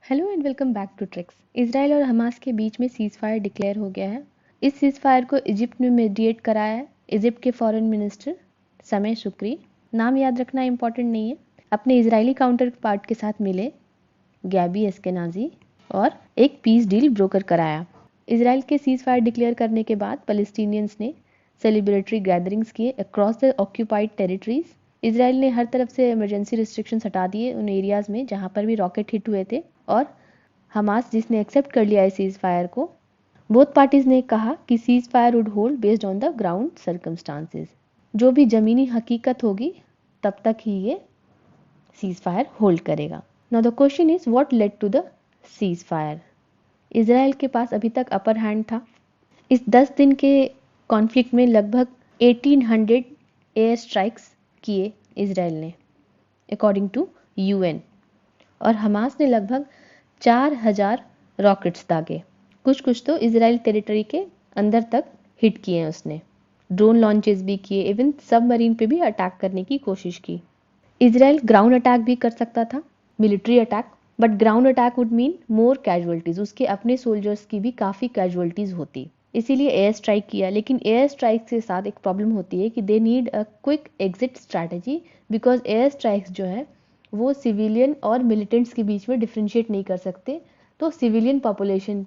Hello and welcome back to tricks. Israel और Hamas के बीच में सीज फायर डिक्लेयर हो गया है। इस सीज फायर को इजिप्ट ने मीडिएट कराया है। इजिप्ट के फॉरेन मिनिस्टर समय शुक्री, नाम याद रखना इंपॉर्टेंट नहीं है, अपने इजरायली काउंटर पार्ट के साथ मिले गैबी एस्केनाजी और एक पीस डील ब्रोकर कराया। इसराइल के सीज फायर डिक्लेयर करने के बाद पैलेस्टीनियंस ने सेलिब्रेटरी गैदरिंग्स किए across the occupied territories. Israel ने हर तरफ से इमरजेंसी रिस्ट्रिक्शंस हटा दिए उन एरियाज में जहां पर भी रॉकेट हिट हुए थे, और हमास जिसने एक्सेप्ट कर लिया है सीज फायर को, बोथ पार्टीज ने कहा कि ceasefire would hold based on the ground circumstances. जो भी जमीनी हकीकत होगी तब तक ही ये सीज फायर होल्ड करेगा। Now the question is what led to the ceasefire. Israel के पास अभी तक अपर हैंड था। इस 10 दिन के कॉन्फ्लिक्ट में लगभग 1800 एयर स्ट्राइक्स किए इसराइल ने अकॉर्डिंग टू यूएन, और हमास ने लगभग 4000 रॉकेट्स दागे। कुछ तो इसराइल टेरिटरी के अंदर तक हिट किए हैं उसने। ड्रोन लॉन्चेस भी किए, इवन सबमरीन पे भी अटैक करने की कोशिश की। इसराइल ग्राउंड अटैक भी कर सकता था, military attack, but ground attack would mean more casualties. उसके अपने सोल्जर्स की भी काफ़ी कैजुअलिटीज होती, इसीलिए एयर स्ट्राइक किया। लेकिन एयर स्ट्राइक के साथ एक प्रॉब्लम होती है कि they need a quick exit strategy, because air strikes जो है वो सिविलियन और मिलिटेंट्स के बीच में डिफ्रेंशिएट नहीं कर सकते, तो सिविलियन पॉपुलेशन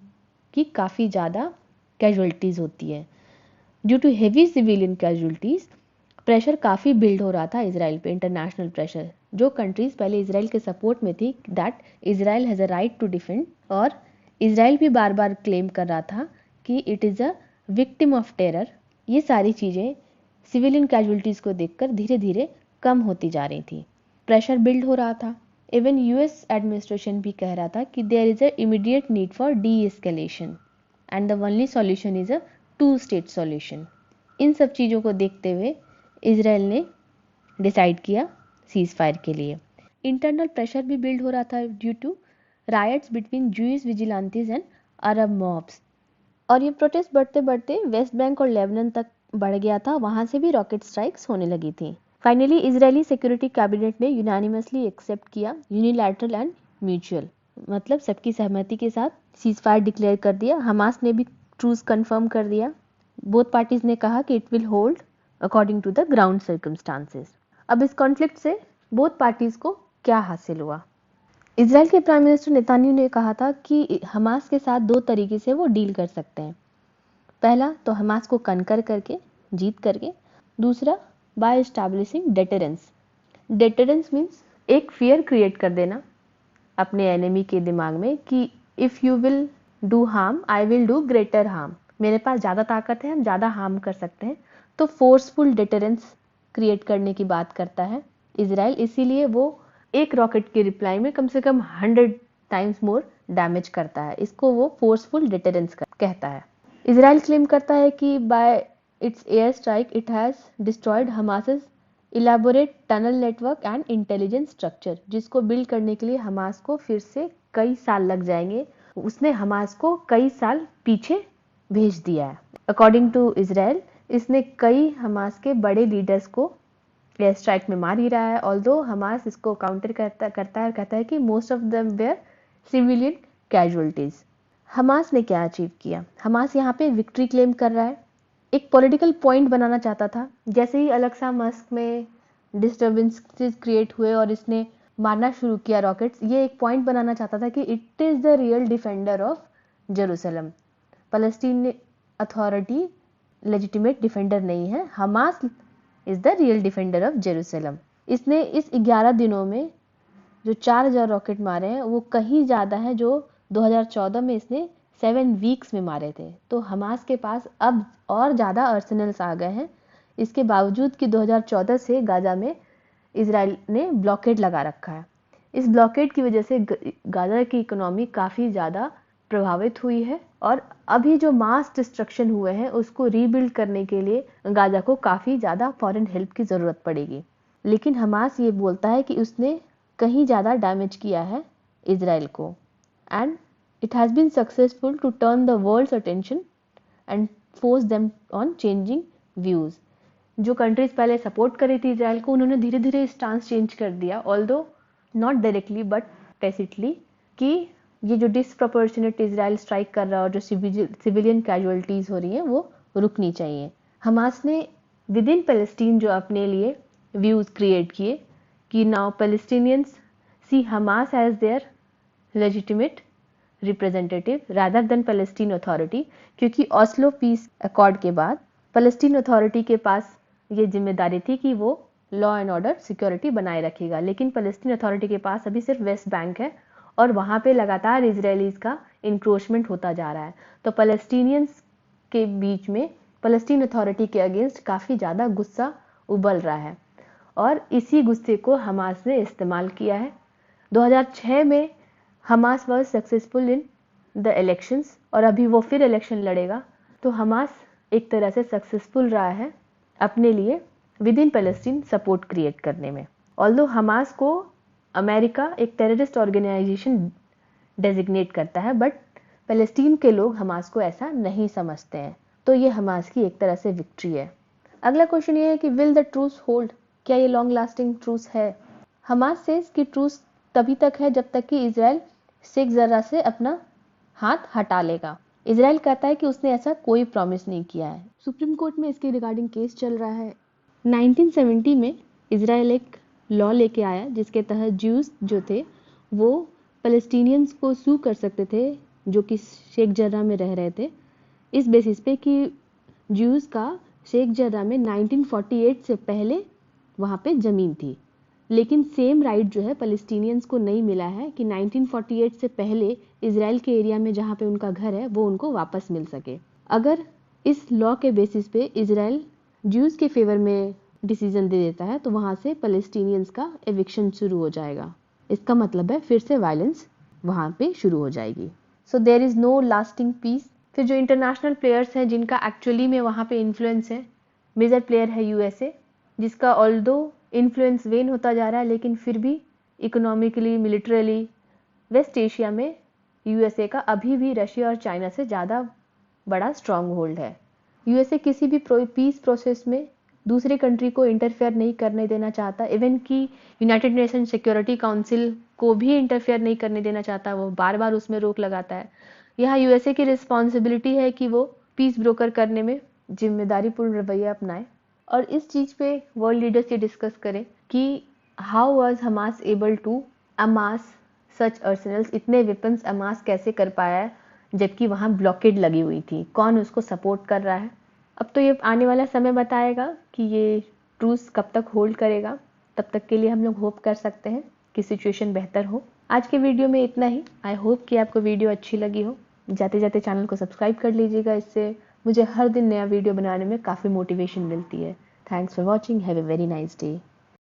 की काफ़ी ज़्यादा कैजुअलिटीज़ होती है। Due to heavy civilian casualties pressure काफ़ी बिल्ड हो रहा था इसराइल पे, इंटरनेशनल प्रेशर। जो कंट्रीज पहले इसराइल के सपोर्ट में थी that Israel has a right to defend, और इसराइल भी बार बार क्लेम कर रहा था कि it is a victim of terror. ये सारी चीज़ें सिविलियन कैजुअलिटीज़ को देखकर धीरे धीरे कम होती जा रही थी। प्रेशर बिल्ड हो रहा था। इवन यूएस एडमिनिस्ट्रेशन भी कह रहा था कि there is a immediate need for de escalation and the only solution is a 2 state solution. इन सब चीज़ों को देखते हुए इसराइल ने डिसाइड किया सीज फायर के लिए। इंटरनल प्रेशर भी बिल्ड हो रहा था due to riots between Jewish vigilantes and Arab mobs, और ये प्रोटेस्ट बढ़ते बढ़ते वेस्ट बैंक और लेबनान तक बढ़ गया था। वहां से भी रॉकेट स्ट्राइक्स होने लगी थी। फाइनली इजरायली सिक्योरिटी कैबिनेट ने यूनानिमसली एक्सेप्ट किया यूनिलैटरल एंड म्यूचुअल, मतलब सबकी सहमति के साथ सीज फायर डिक्लेयर कर दिया। हमास ने भी ट्रूस कंफर्म कर दिया। बोथ पार्टीज ने कहा कि it will hold according to the ground circumstances. अब इस कॉन्फ्लिक्ट से बोथ पार्टीज को क्या हासिल हुआ? इसराइल के प्राइम मिनिस्टर नेतान्याहू ने कहा था कि हमास के साथ 2 तरीके से वो डील कर सकते हैं। पहला तो हमास को कनकर करके, जीत करके। दूसरा by establishing deterrence. Deterrence means एक फियर क्रिएट कर देना अपने एनिमी के दिमाग में कि if you will do harm I will do greater harm. मेरे पास ज़्यादा ताकत है, हम ज़्यादा हार्म कर सकते हैं। तो फोर्सफुल डेटरेंस क्रिएट करने की बात करता है इसराइल, इसीलिए वो एक रॉकेट के रिप्लाई में कम से कम 100 टाइम्स मोर डैमेज करता है। इसको वो फोर्सफुल डेटरेंस कहता है। इसराइल क्लेम करता है कि by its air strike it has destroyed हमास's elaborate tunnel network and intelligence structure, जिसको बिल्ड करने के लिए हमास को फिर से कई साल लग जाएंगे। उसने हमास को कई साल पीछे भेज दिया है। अकॉर्डिंग टू इसराइल इसने कई हमास के बड़े लीडर्स को एयर स्ट्राइक में मार ही रहा है। ऑल्दो हमास इसको काउंटर करता है और कहता है कि most of them were civilian casualties. Hamas ने क्या अचीव किया? हमास यहाँ पे विक्ट्री क्लेम कर रहा है। एक पॉलिटिकल पॉइंट बनाना चाहता था। जैसे ही अलेक्सा मस्क में डिस्टर्बेंसेस क्रिएट हुए और इसने मारना शुरू किया रॉकेट्स, ये एक पॉइंट बनाना चाहता था कि it is the real defender of Jerusalem. फलस्तीन अथॉरिटी लेजिटिमेट डिफेंडर नहीं है, Hamas is the real defender of Jerusalem. इसने इस 11 दिनों में जो 4000 रॉकेट मारे हैं वो कहीं ज़्यादा है जो 2014 में इसने 7 वीक्स में मारे थे। तो हमास के पास अब और ज़्यादा आर्सेनल्स आ गए हैं, इसके बावजूद कि 2014 से गाजा में इसराइल ने ब्लॉकेड लगा रखा है। इस ब्लॉकेड की वजह से गाजा की इकोनॉमी काफ़ी ज़्यादा प्रभावित हुई है, और अभी जो मास डिस्ट्रक्शन हुए हैं उसको रीबिल्ड करने के लिए गाजा को काफ़ी ज़्यादा फॉरेन हेल्प की ज़रूरत पड़ेगी। लेकिन हमास ये बोलता है कि उसने कहीं ज़्यादा डैमेज किया है इसराइल को, and it has been successful to turn the world's attention and force them on changing views. जो कंट्रीज पहले सपोर्ट कर रही थी इसराइल को, उन्होंने धीरे धीरे स्टांस चेंज कर दिया, ऑल्दो नॉट डायरेक्टली बट टैसिटली, कि ये जो डिसप्रोपोर्शनेट इजराइल स्ट्राइक कर रहा है और जो सिविलियन कैजुअलिटीज़ हो रही हैं वो रुकनी चाहिए। हमास ने विद इन पैलेस्टीन जो अपने लिए व्यूज़ क्रिएट किए कि now Palestinians see Hamas as their legitimate representative rather than Palestine authority, क्योंकि ऑस्लो पीस अकॉर्ड के बाद पैलेस्टीन अथॉरिटी के पास ये जिम्मेदारी थी कि वो लॉ एंड ऑर्डर सिक्योरिटी बनाए रखेगा, लेकिन पैलेस्टीन अथॉरिटी के पास अभी सिर्फ वेस्ट बैंक है और वहाँ पे लगातार इजरायलीज का इंक्रोचमेंट होता जा रहा है। तो पैलेस्टीनियंस के बीच में पैलेस्टीन अथॉरिटी के अगेंस्ट काफ़ी ज़्यादा गुस्सा उबल रहा है और इसी गुस्से को हमास ने इस्तेमाल किया है। 2006 में Hamas was successful in the elections और अभी वो फिर इलेक्शन लड़ेगा, तो हमास एक तरह से सक्सेसफुल रहा है अपने लिए with in Palestine support create करने में। ऑल्दो हमास को अमेरिका एक टेररिस्ट ऑर्गेनाइजेशन डेजिग्नेट करता है, बट पैलेस्टीन के लोग हमास को ऐसा नहीं समझते हैं, तो ये हमास की एक तरह से विक्ट्री है। अगला क्वेश्चन ये है कि विल द ट्रूस होल्ड, क्या ये लॉन्ग लास्टिंग ट्रूस है? हमास सेज कि ट्रूस तभी तक है जब तक कि इजराइल शेख जर्रा से अपना हाथ हटा लेगा। इजराइल कहता है कि उसने ऐसा कोई प्रॉमिस नहीं किया है। सुप्रीम कोर्ट में इसके रिगार्डिंग केस चल रहा है। 1970 में इजराइल एक लॉ लेके आया जिसके तहत ज्यूज जो थे वो पैलेस्टीनियंस को सू कर सकते थे जो कि शेख जर्रा में रह रहे थे, इस बेसिस पे कि ज्यूज का शेख जर्रा में 1948 से पहले वहाँ पे ज़मीन थी, लेकिन सेम राइट जो है पैलेस्टीनियंस को नहीं मिला है कि 1948 से पहले इजराइल के एरिया में जहाँ पे उनका घर है वो उनको वापस मिल सके। अगर इस लॉ के बेसिस पे इजराइल ज्यूज के फेवर में डिसीजन दे देता है तो वहाँ से पैलेस्टीनियंस का एविक्शन शुरू हो जाएगा। इसका मतलब है फिर से वायलेंस वहाँ पे शुरू हो जाएगी। So there is no lasting peace. फिर जो इंटरनेशनल प्लेयर्स हैं जिनका एक्चुअली में वहाँ पे इन्फ्लुएंस है, मेजर प्लेयर है यूएसए, जिसका ऑल्दो इन्फ्लुएंस वेन होता जा रहा है लेकिन फिर भी इकोनॉमिकली मिलिट्रली वेस्ट एशिया में यूएसए का अभी भी रशिया और चाइना से ज़्यादा बड़ा स्ट्रॉन्ग होल्ड है। यूएसए किसी भी पीस प्रोसेस में दूसरे कंट्री को इंटरफेयर नहीं करने देना चाहता, इवन कि यूनाइटेड नेशन सिक्योरिटी काउंसिल को भी इंटरफेयर नहीं करने देना चाहता, वो बार बार उसमें रोक लगाता है। यहाँ यूएसए की रिस्पॉन्सिबिलिटी है कि वो पीस ब्रोकर करने में जिम्मेदारीपूर्ण रवैया अपनाए और इस चीज़ पे वर्ल्ड लीडर्स ये डिस्कस करें कि how was Hamas able to amass such arsenals, इतने वेपन्स अमास कैसे कर पाया है जबकि वहाँ ब्लॉकेड लगी हुई थी, कौन उसको सपोर्ट कर रहा है। अब तो ये आने वाला समय बताएगा कि ये ट्रूस कब तक होल्ड करेगा, तब तक के लिए हम लोग होप कर सकते हैं कि सिचुएशन बेहतर हो। आज के वीडियो में इतना ही। आई होप कि आपको वीडियो अच्छी लगी हो। जाते जाते चैनल को सब्सक्राइब कर लीजिएगा, इससे मुझे हर दिन नया वीडियो बनाने में काफ़ी मोटिवेशन मिलती है। Thanks for watching, have a very nice day.